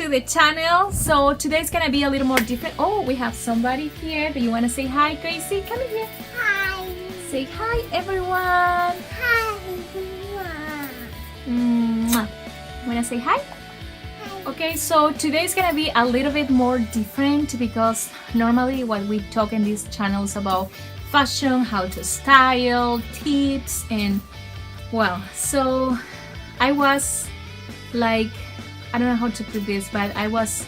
to the channel. So today's gonna be a little more different. Oh, we have somebody here. Do you want to say hi, Gracie? Come in here. Hi. Say hi, everyone. Hi, everyone. Mwah. Wanna say hi? Hi. Okay, so today's gonna be a little bit more different because normally what we talk in this channel is about fashion, how to style, tips, and well, so I was like, I don't know how to put this, but I was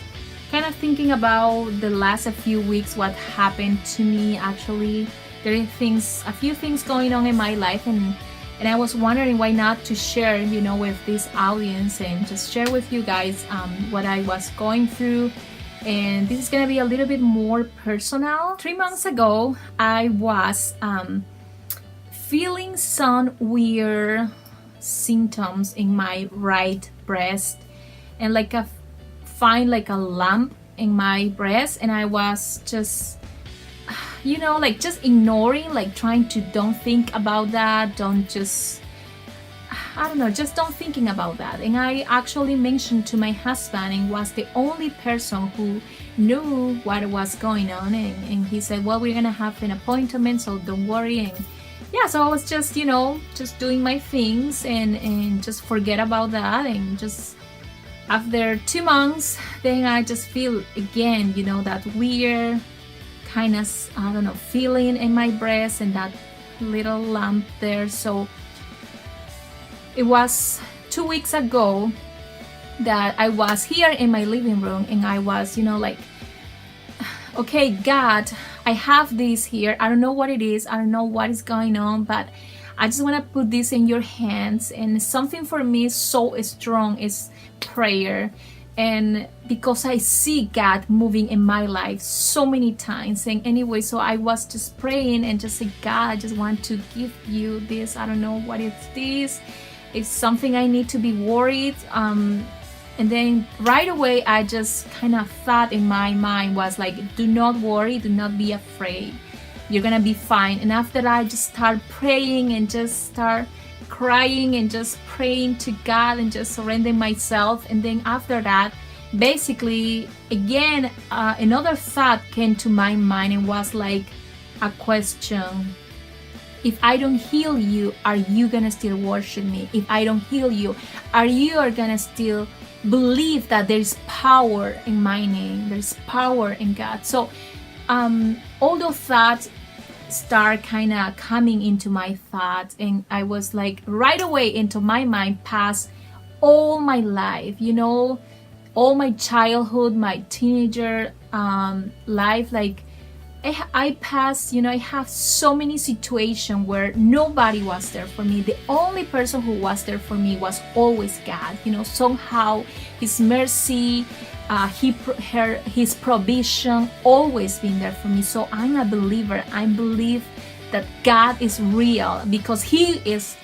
kind of thinking about the last few weeks, what happened to me. Actually, there are a few things going on in my life, and I was wondering why not to share, with this audience and just share with you guys what I was going through. And this is gonna be a little bit more personal. 3 months ago, I was feeling some weird symptoms in my right breast, and find like a lump in my breast, and I was just just ignoring, like trying to don't think about that, just don't thinking about that. And I actually mentioned to my husband, and was the only person who knew what was going on, and he said, well, we're gonna have an appointment, so don't worry. And yeah, so I was just just doing my things and just forget about that. And just after 2 months, then I just feel again that weird kind of feeling in my breast and that little lump there. So it was 2 weeks ago that I was here in my living room, and I was okay, God, I have this here. I don't know what it is, I don't know what is going on, but I just want to put this in your hands. And something for me so strong is prayer. And because I see God moving in my life so many times. And anyway, so I was just praying and just say, God, I just want to give you this. I don't know what it's this. It's something I need to be worried. And then right away, I just kind of thought in my mind was like, do not worry, do not be afraid. You're gonna be fine. And after that, I just start praying and just start crying and just praying to God and just surrendering myself. And then after that, basically again another thought came to my mind, and was like a question: if I don't heal you, are you gonna still worship me? If I don't heal you, are you gonna still believe that there's power in my name, there's power in God? So all those thoughts start kind of coming into my thoughts, and I was like, right away into my mind past all my life, all my childhood, my teenager life. Like I passed, I have so many situations where nobody was there for me. The only person who was there for me was always God. Somehow His mercy, His provision always been there for me. So I'm a believer. I believe that God is real, because He is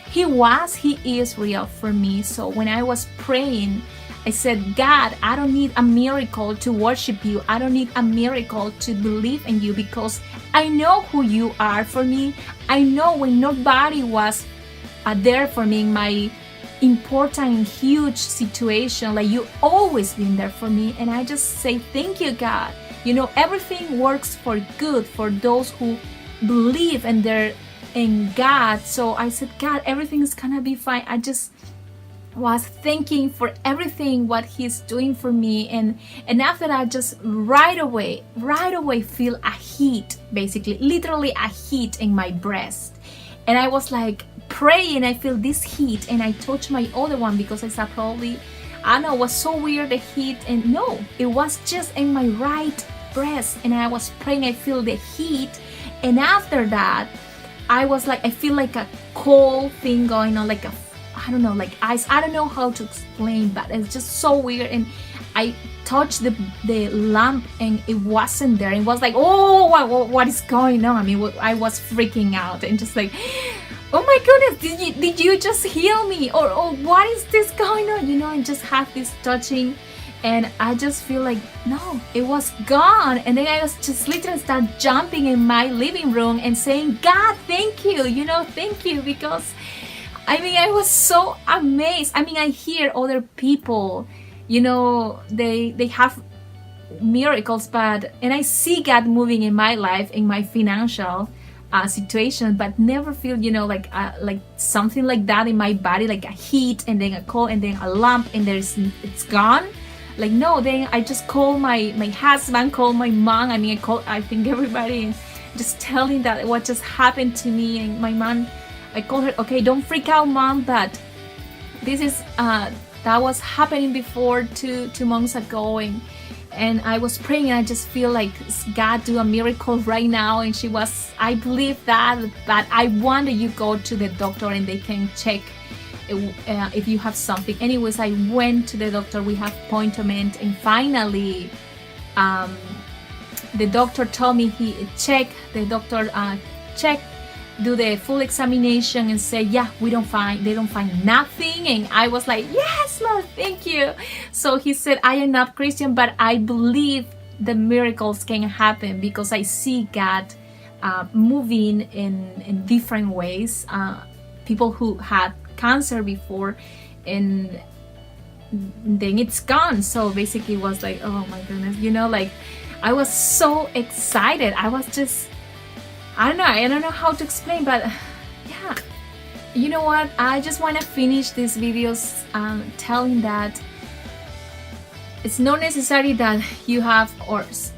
real for me. So when I was praying, I said, God, I don't need a miracle to worship you. I don't need a miracle to believe in you, because I know who you are for me. I know when nobody was there for me in my important and huge situation, like you always been there for me. And I just say, thank you, God. Everything works for good for those who believe in God. So I said, God, everything is gonna be fine. I just was thanking for everything what He's doing for me. And after that, just right away feel a heat, basically literally a heat in my breast. And I was like praying, I feel this heat, and I touched my other one, because I said, probably, I don't know, it was so weird, the heat. And no, it was just in my right breast. And I was praying, I feel the heat. And after that, I was like, I feel like a cold thing going on, like I don't know, like ice. I don't know how to explain, but it's just so weird. And I touched the lamp, and it wasn't there. It was like, oh, what is going on? I mean, I was freaking out and just like, oh my goodness, did you just heal me? Or what is this going on? And just have this touching, and I just feel like, no, it was gone. And then I was just literally start jumping in my living room and saying, God, thank you, thank you, because I was so amazed. I hear other people they have miracles, but and I see God moving in my life, in my financial situation, but never feel like something like that in my body, like a heat and then a cold and then a lump and it's gone. Like, no, then I just call my husband, call my mom, I think everybody, just telling that what just happened to me. And my mom, I call her, okay, don't freak out, mom, but this is that was happening before two months ago, and I was praying, and I just feel like God do a miracle right now. And she was, I believe that, but I want that you go to the doctor and they can check if you have something. Anyways, I went to the doctor, we have appointment, and finally the doctor told me, the doctor checked, do the full examination and say, yeah, they don't find nothing. And I was like, yes, Lord, thank you. So he said, I am not Christian, but I believe the miracles can happen because I see God moving in different ways. People who had cancer before, and then it's gone. So basically it was like, oh my goodness, like I was so excited. I was just, I don't know how to explain, but yeah. You know what? I just want to finish these videos telling that it's not necessary that you have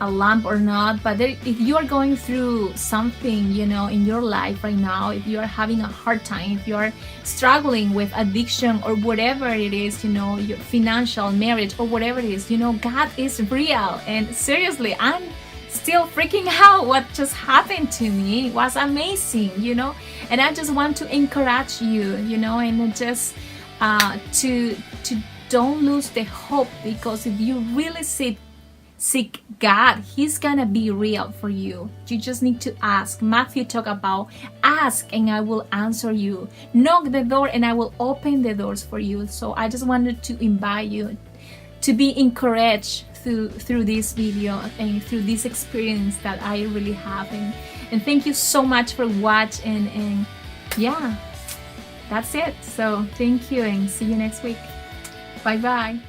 a lamp or not, but if you are going through something, in your life right now, if you are having a hard time, if you are struggling with addiction or whatever it is, your financial, marriage, or whatever it is, God is real. And seriously, I'm still freaking out. What just happened to me was amazing, and I just want to encourage you, and just to don't lose the hope, because if you really seek God, He's gonna be real for you. You just need to ask. Matthew talked about ask and I will answer you, knock the door and I will open the doors for you. So I just wanted to invite you to be encouraged through this video and through this experience that I really have. And thank you so much for watching, and yeah, that's it. So thank you and see you next week. Bye bye.